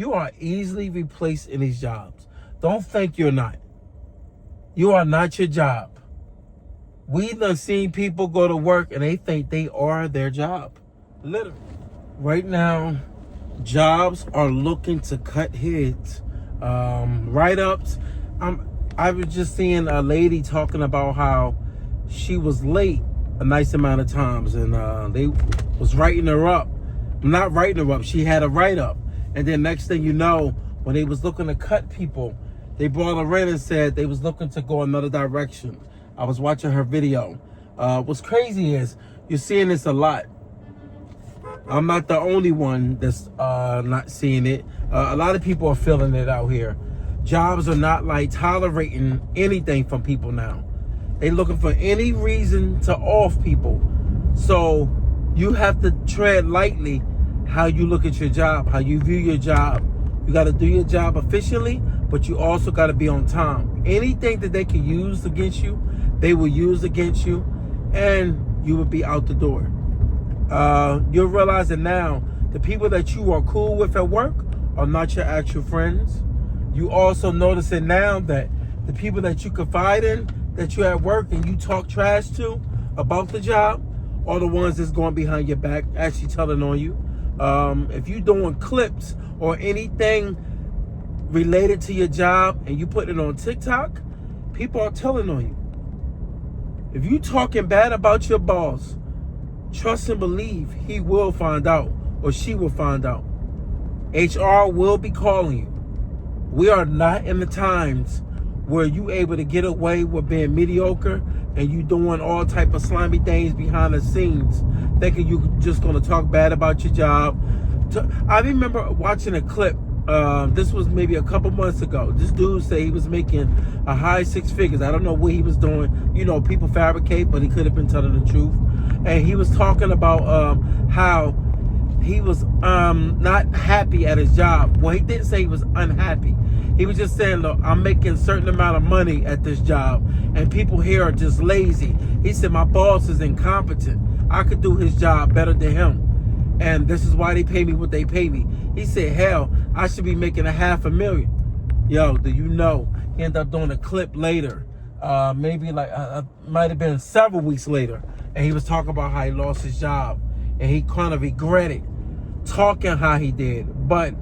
You are easily replaced in these jobs. Don't think you're not. You are not your job. We done seen people go to work and they think they are their job. Literally. Right now, jobs are looking to cut heads. Write-ups. I was just seeing a lady talking about how she was late a nice amount of times, and they was writing her up. Not writing her up. She had a write-up. And then next thing you know, when they was looking to cut people, they brought her in and said they was looking to go another direction. I was watching her video. What's crazy is you're seeing this a lot. I'm not the only one that's not seeing it. A lot of people are feeling it out here. Jobs are not like tolerating anything from people now. They looking for any reason to off people. So you have to tread lightly how you look at your job, how you view your job. You got to do your job efficiently, but you also got to be on time. Anything that they can use against you, they will use against you, and you will be out the door. You'll realize that now the people that you are cool with at work are not your actual friends. You also notice it now that the people that you confide in, that you're at work and you talk trash to about the job, are the ones that's going behind your back, actually telling on you. If you're doing clips or anything related to your job and you put it on TikTok, people are telling on you. If you talking bad about your boss, trust and believe he will find out, or she will find out. HR will be calling you. We are not in the times where you able to get away with being mediocre and you doing all type of slimy things behind the scenes, thinking you just gonna talk bad about your job. I remember watching a clip. This was maybe a couple months ago. This dude said he was making a high six figures. I don't know what he was doing. You know, people fabricate, but he could have been telling the truth. And he was talking about how he was not happy at his job. Well, he didn't say he was unhappy. He was just saying, look, I'm making a certain amount of money at this job, and people here are just lazy. He said, my boss is incompetent. I could do his job better than him, and this is why they pay me what they pay me. He said, hell, I should be making $500,000. Yo, do you know? He ended up doing a clip later, maybe like might have been several weeks later, and he was talking about how he lost his job, and he kind of regretted talking how he did, but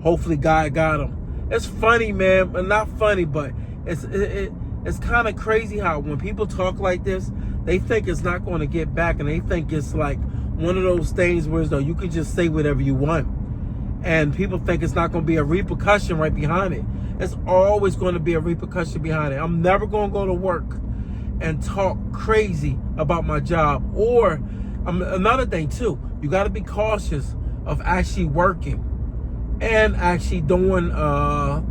hopefully God got him. It's funny, man, but not funny, but it's kind of crazy how when people talk like this, they think it's not going to get back, and they think it's like one of those things where though you can just say whatever you want, and people think it's not going to be a repercussion right behind it. It's always going to be a repercussion behind it. I'm never going to go to work and talk crazy about my job. Or another thing too, you got to be cautious of actually working and actually doing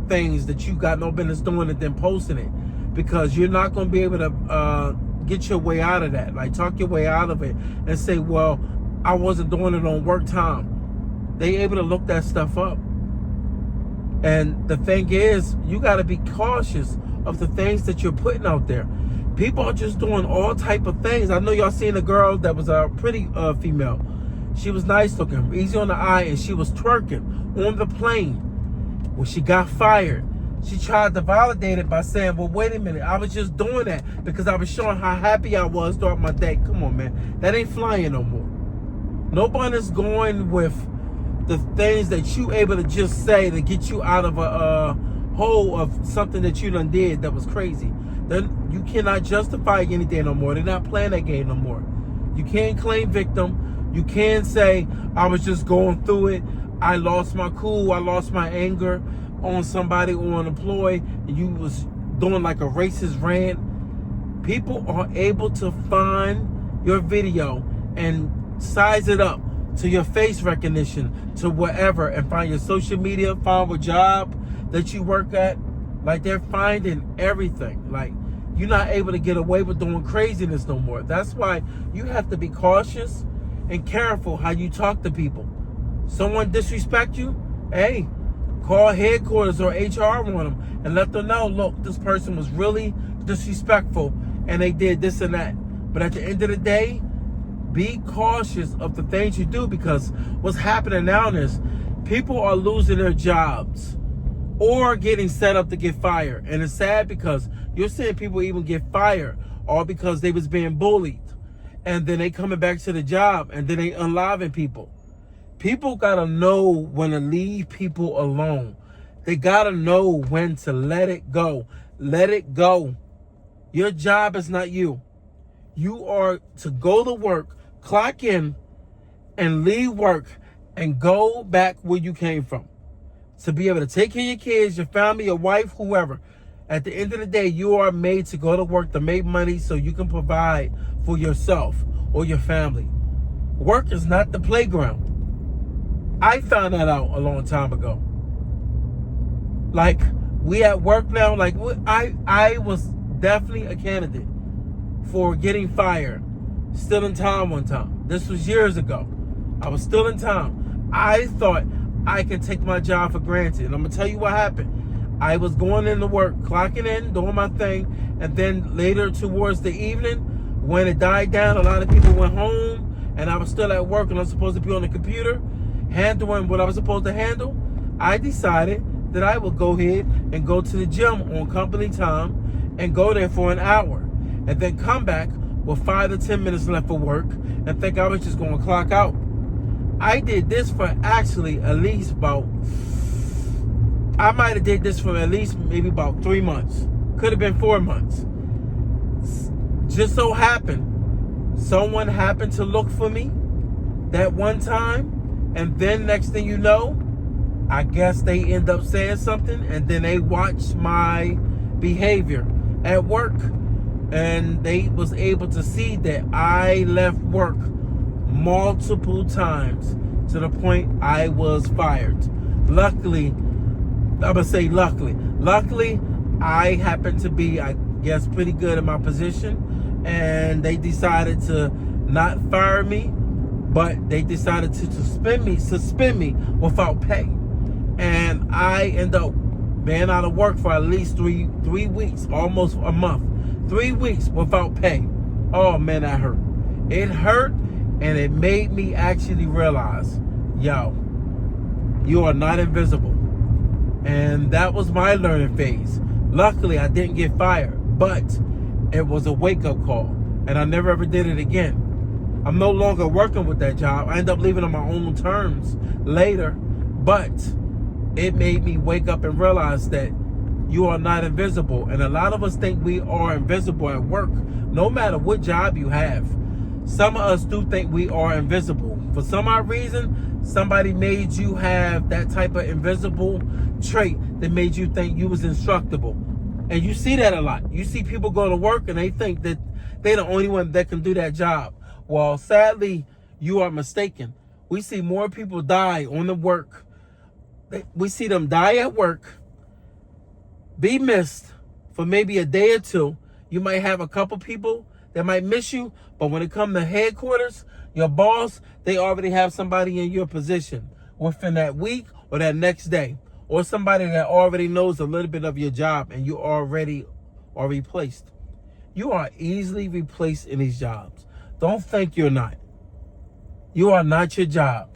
things that you got no business doing and then posting it, because you're not going to be able to get your way out of that. Like, talk your way out of it and say, well, I wasn't doing it on work time. They able to look that stuff up. And the thing is, you got to be cautious of the things that you're putting out there. People are just doing all type of things. I know y'all seen a girl that was a pretty female. She was nice looking, easy on the eye, and she was twerking on the plane. When she got fired, she tried to validate it by saying, well, wait a minute, I was just doing that because I was showing how happy I was throughout my day. Come on, man. That ain't flying no more. Nobody's going with the things that you able to just say to get you out of a hole of something that you done did that was crazy. Then you cannot justify anything no more. They're not playing that game no more. You can't claim victim. You can't say, I was just going through it. I lost my cool. I lost my anger on somebody or an employee. And you was doing like a racist rant. People are able to find your video and size it up to your face recognition, to whatever, and find your social media, find a job that you work at. Like, they're finding everything. Like, you're not able to get away with doing craziness no more. That's why you have to be cautious and careful how you talk to people. Someone disrespect you, hey, call headquarters or HR on them and let them know, look, this person was really disrespectful and they did this and that. But at the end of the day, be cautious of the things you do, because what's happening now is People are losing their jobs or getting set up to get fired. And it's sad because you're seeing people even get fired all because they was being bullied. And then they coming back to the job and then they unliving people. People gotta know when to leave people alone. They gotta know when to let it go. Let it go. Your job is not you. You are to go to work, clock in, and leave work and go back where you came from. To be able to take care of your kids, your family, your wife, whoever. At the end of the day, you are made to go to work to make money so you can provide for yourself or your family. Work is not the playground. I found that out a long time ago. Like, we at work now, like, I was definitely a candidate for getting fired. Still in time one time. This was years ago. I was still in time. I thought I could take my job for granted. And I'm going to tell you what happened. I was going into work, clocking in, doing my thing. And then later towards the evening, when it died down, a lot of people went home. And I was still at work and I was supposed to be on the computer, handling what I was supposed to handle. I decided that I would go ahead and go to the gym on company time and go there for an hour. And then come back with 5 to 10 minutes left for work and think I was just going to clock out. I did this for actually at least about, I might have did this for at least maybe about 3 months. Could have been 4 months. Just so happened, someone happened to look for me that one time. And then next thing you know, I guess they end up saying something. And then they watched my behavior at work. And they was able to see that I left work multiple times to the point I was fired. Luckily, I happened to be, I guess, pretty good in my position. And they decided to not fire me, but they decided to suspend me without pay. And I end up being out of work for at least three weeks, almost a month. 3 weeks without pay. Oh man, that hurt. It hurt, and it made me actually realize, yo, you are not invisible. And that was my learning phase. Luckily, I didn't get fired, but it was a wake-up call, and I never ever did it again. I'm no longer working with that job. I ended up leaving on my own terms later, but it made me wake up and realize that you are not invisible. And a lot of us think we are invisible at work, no matter what job you have. Some of us do think we are invisible. For some odd reason, somebody made you have that type of invisible trait that made you think you was indestructible. And you see that a lot. You see people go to work and they think that they're the only one that can do that job. Well, sadly, you are mistaken. We see more people die on the work. We see them die at work, be missed for maybe a day or two. You might have a couple people that might miss you, but when it comes to headquarters, your boss, they already have somebody in your position within that week or that next day, or somebody that already knows a little bit of your job and you already are replaced. You are easily replaced in these jobs. Don't think you're not. You are not your job.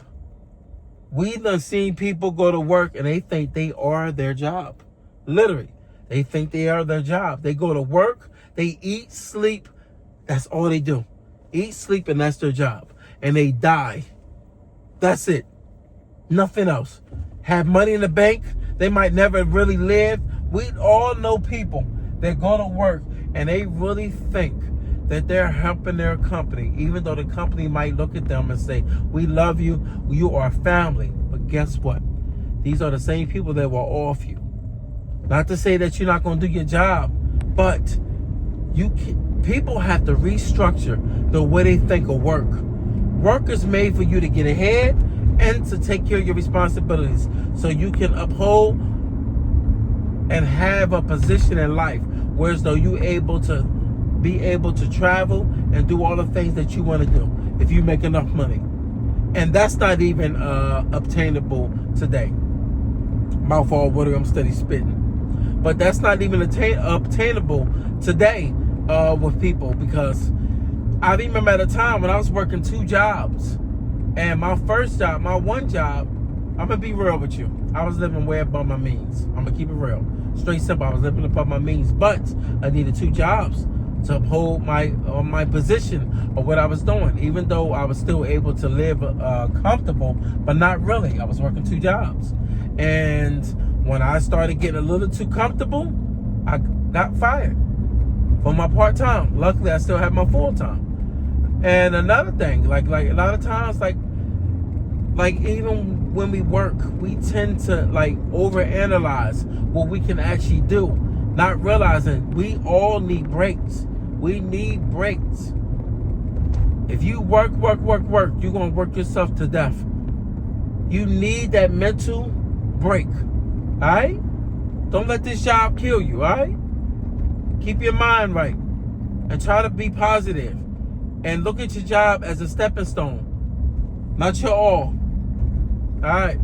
We've done seen people go to work and they think they are their job. Literally, they think they are their job. They go to work, they eat, sleep. That's all they do. Eat, sleep, and that's their job. And they die. That's it. Nothing else. Have money in the bank. They might never really live. We all know people that go to work and they really think that they're helping their company, even though the company might look at them and say, we love you, you are family. But guess what? These are the same people that will off you. Not to say that you're not going to do your job, but people have to restructure the way they think of work. Work is made for you to get ahead and to take care of your responsibilities so you can uphold and have a position in life where as though you're able to be able to travel and do all the things that you want to do if you make enough money. And that's not even obtainable today. Mouth all water, I'm steady spitting. But that's not even obtainable today with people, because I remember at a time when I was working 2 jobs. And my first job, my one job, I'm gonna be real with you. I was living way above my means. I'm gonna keep it real. Straight simple. I was living above my means, but I needed 2 jobs to uphold my position of what I was doing. Even though I was still able to live comfortable, but not really. I was working 2 jobs, and when I started getting a little too comfortable, I got fired for my part-time. Luckily, I still have my full-time. And another thing, like a lot of times, like even when we work, we tend to like overanalyze what we can actually do, not realizing we all need breaks. We need breaks. If you work, you're gonna work yourself to death. You need that mental break. Alright? Don't let this job kill you, alright? Keep your mind right. And try to be positive. And look at your job as a stepping stone. Not your all. Alright.